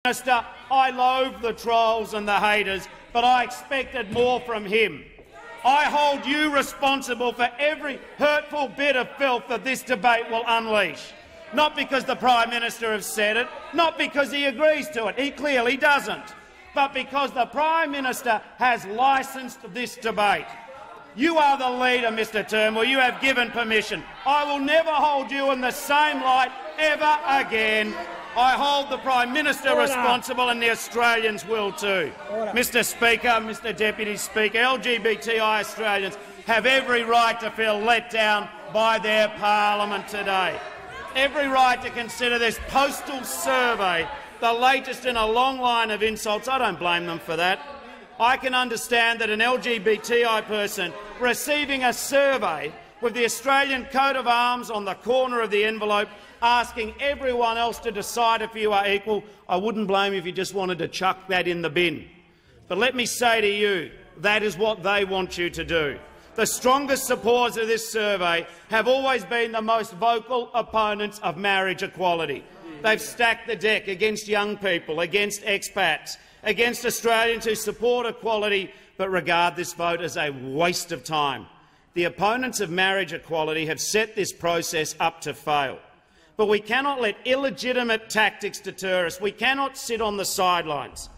Minister, I loathe the trolls and the haters, but I expected more from him. I hold you responsible for every hurtful bit of filth that this debate will unleash. Not because the Prime Minister has said it, not because he agrees to it, he clearly doesn't, but because the Prime Minister has licensed this debate. You are the leader, Mr Turnbull. You have given permission. I will never hold you in the same light ever again. I hold the Prime Minister responsible, and the Australians will too. Mr Speaker, Mr Deputy Speaker, LGBTI Australians have every right to feel let down by their parliament today. Every right to consider this postal survey the latest in a long line of insults. I don't blame them for that. I can understand that an LGBTI person receiving a survey with the Australian coat of arms on the corner of the envelope asking everyone else to decide if you are equal, I wouldn't blame you if you just wanted to chuck that in the bin. But let me say to you, that is what they want you to do. The strongest supporters of this survey have always been the most vocal opponents of marriage equality. They've stacked the deck against young people, against expats, against Australians who support equality but regard this vote as a waste of time. The opponents of marriage equality have set this process up to fail. But we cannot let illegitimate tactics deter us. We cannot sit on the sidelines.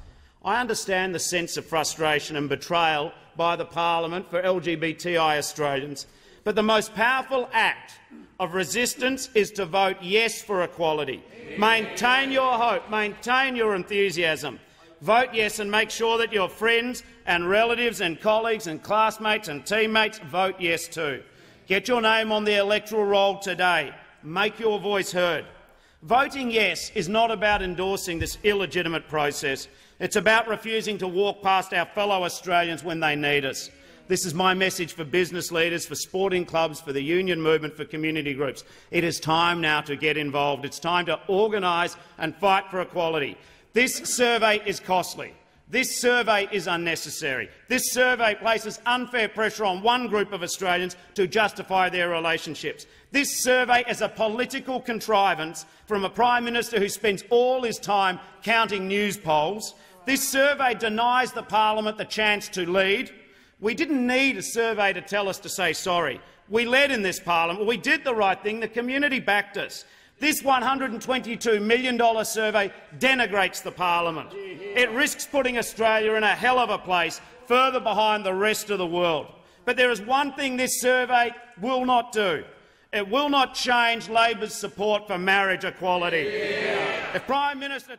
I understand the sense of frustration and betrayal by the parliament for LGBTI Australians, but the most powerful act of resistance is to vote yes for equality. Maintain your hope, maintain your enthusiasm. Vote yes and make sure that your friends and relatives and colleagues and classmates and teammates vote yes too. Get your name on the electoral roll today. Make your voice heard. Voting yes is not about endorsing this illegitimate process. It's about refusing to walk past our fellow Australians when they need us. This is my message for business leaders, for sporting clubs, for the union movement, for community groups. It is time now to get involved. It's time to organise and fight for equality. This survey is costly. This survey is unnecessary. This survey places unfair pressure on one group of Australians to justify their relationships. This survey is a political contrivance from a Prime Minister who spends all his time counting news polls. This survey denies the parliament the chance to lead. We didn't need a survey to tell us to say sorry. We led in this parliament. We did the right thing. The community backed us. This $122 million survey denigrates the parliament. It risks putting Australia in a hell of a place, further behind the rest of the world. But there is one thing this survey will not do. It will not change Labor's support for marriage equality. If Prime Minister